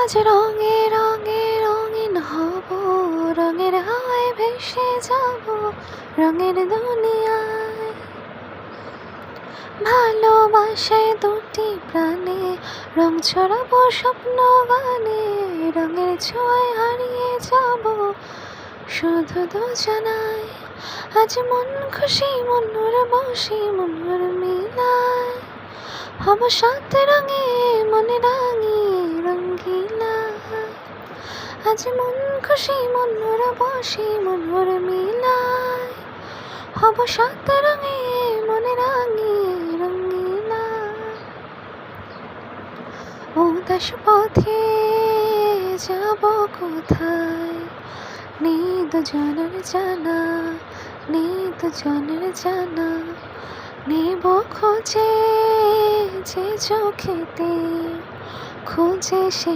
আজ রঙে রঙে রঙিন হব, রঙের হাওয়ায় ভেসে যাব রঙের দুনিয়ায়। ভালোবাসায় দুটি প্রাণে রং ছড়াবো স্বপ্ন গানে, রঙের ছোঁয়ায় হারিয়ে যাব শুধু দুজনায়। আজ মন খুশি মনোর বসি মনোর মিলায়, হব সাত রঙে মনে রাঙিয়ে রঙ্গিলা। আজ মন খুশি মনোর বসি মনোর মিলায়, হব সাত রঙে মনে রাঙিয়ে রঙ্গিলা। উদাস পথে যাব কোথায়, নেই দুজনের জানা, নেই দুজনের জানা। নেব খোঁজে যে চোখেতে, খুঁজে সে